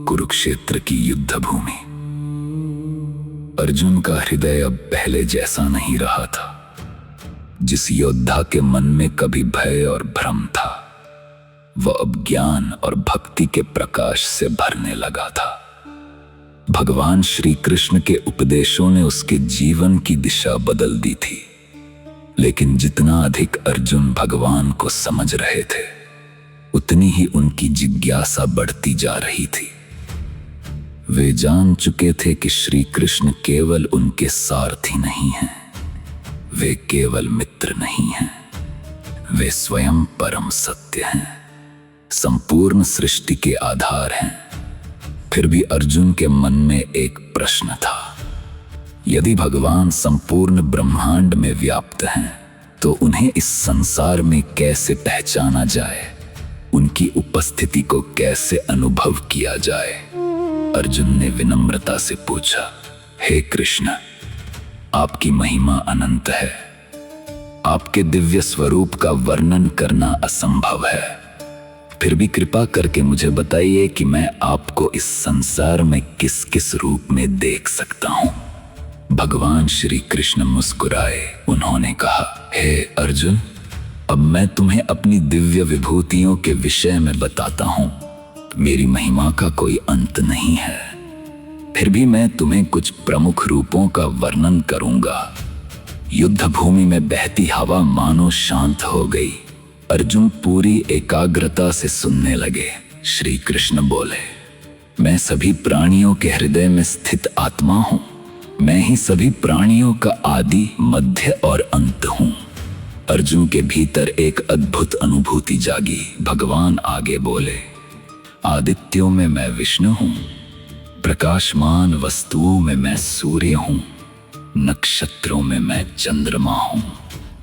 कुरुक्षेत्र की युद्ध भूमि। अर्जुन का हृदय अब पहले जैसा नहीं रहा था। जिस योद्धा के मन में कभी भय और भ्रम था, वह अब ज्ञान और भक्ति के प्रकाश से भरने लगा था। भगवान श्री कृष्ण के उपदेशों ने उसके जीवन की दिशा बदल दी थी। लेकिन जितना अधिक अर्जुन भगवान को समझ रहे थे, उतनी ही उनकी जिज्ञासा बढ़ती जा रही थी। वे जान चुके थे कि श्री कृष्ण केवल उनके सारथी नहीं हैं, वे केवल मित्र नहीं हैं, वे स्वयं परम सत्य हैं, संपूर्ण सृष्टि के आधार हैं। फिर भी अर्जुन के मन में एक प्रश्न था। यदि भगवान संपूर्ण ब्रह्मांड में व्याप्त हैं, तो उन्हें इस संसार में कैसे पहचाना जाए, उनकी उपस्थिति को कैसे अनुभव किया जाए? अर्जुन ने विनम्रता से पूछा, हे कृष्ण, आपकी महिमा अनंत है। आपके दिव्य स्वरूप का वर्णन करना असंभव है। फिर भी कृपा करके मुझे बताइए कि मैं आपको इस संसार में किस किस रूप में देख सकता हूं। भगवान श्री कृष्ण मुस्कुराए। उन्होंने कहा, हे अर्जुन, अब मैं तुम्हें अपनी दिव्य विभूतियों के विषय में बताता हूं। मेरी महिमा का कोई अंत नहीं है। फिर भी मैं तुम्हें कुछ प्रमुख रूपों का वर्णन करूंगा। युद्ध भूमि में बहती हवा मानो शांत हो गई। अर्जुन पूरी एकाग्रता से सुनने लगे। श्री कृष्ण बोले, मैं सभी प्राणियों के हृदय में स्थित आत्मा हूं। मैं ही सभी प्राणियों का आदि, मध्य और अंत हूं। अर्जुन के भीतर एक अद्भुत अनुभूति जागी। भगवान आगे बोले, आदित्यों में मैं विष्णु हूं, प्रकाशमान वस्तुओं में मैं सूर्य हूं, नक्षत्रों में मैं चंद्रमा हूं,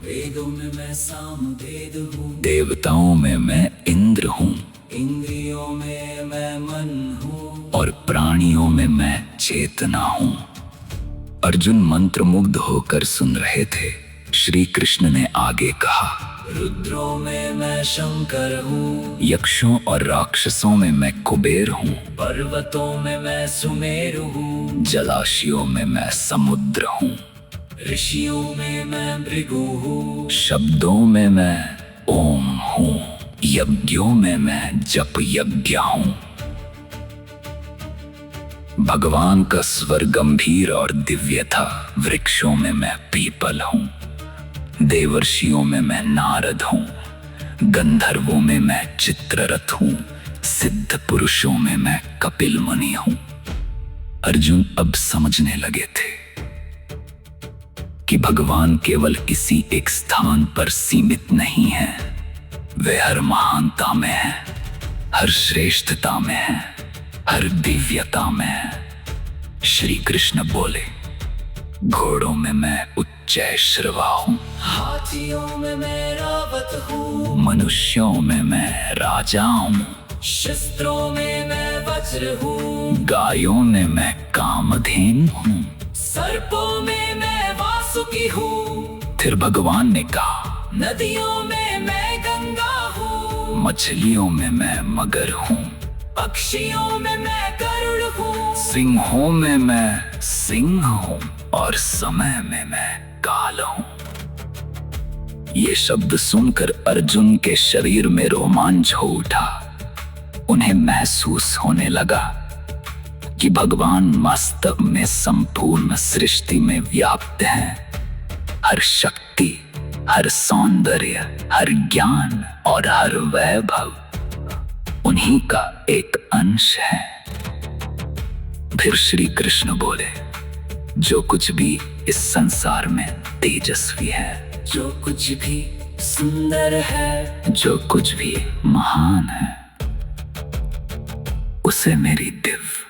वेदों में मैं सामवेद हूं, देवताओं में मैं इंद्र हूं, इंद्रियों में मैं मन हूं, और प्राणियों में मैं चेतना हूं। अर्जुन मंत्रमुग्ध होकर सुन रहे थे। श्री कृष्ण ने आगे कहा, रुद्रों में मैं शंकर हूँ, यक्षों और राक्षसों में मैं कुबेर हूँ, पर्वतों में मैं सुमेरु हूँ, जलाशयों में मैं समुद्र हूँ, ऋषियों में मैं भृगु हूँ, शब्दों में मैं ओम हूँ, यज्ञों में मैं जप यज्ञ हूँ। भगवान का स्वर गंभीर और दिव्य था। वृक्षों में मैं पीपल हूँ, देवर्षियों में मैं नारद हूँ, गंधर्वों में मैं चित्ररथ हूँ, सिद्ध पुरुषों में मैं कपिल मुनि हूँ। अर्जुन अब समझने लगे थे कि भगवान केवल किसी एक स्थान पर सीमित नहीं है। वे हर महानता में है, हर श्रेष्ठता में है, हर दिव्यता में है। श्री कृष्ण बोले, घोड़ों में मैं उच्चैश्रवा हूँ, हाथियों में मैं रावत हूँ, मनुष्यों में मैं राजा हूँ, शस्त्रों में मैं वज्र हूँ, गायों में मैं कामधेनु हूँ, सर्पों में मैं वासुकी हूँ। फिर भगवान ने कहा, नदियों में मैं गंगा हूँ, मछलियों में मैं मगर हूँ, पक्षियों में मैं गरुड़ हूँ, सिंहों में मैं सिंह हूँ, और समय में मैं काल हूँ। ये शब्द सुनकर अर्जुन के शरीर में रोमांच हो उठा। उन्हें महसूस होने लगा कि भगवान वास्तव में संपूर्ण सृष्टि में व्याप्त हैं। हर शक्ति, हर सौंदर्य, हर ज्ञान और हर वैभव उन्हीं का एक अंश है। फिर श्री कृष्ण बोले, जो कुछ भी इस संसार में तेजस्वी है, जो कुछ भी सुंदर है, जो कुछ भी महान है, उसे मेरी दिव्य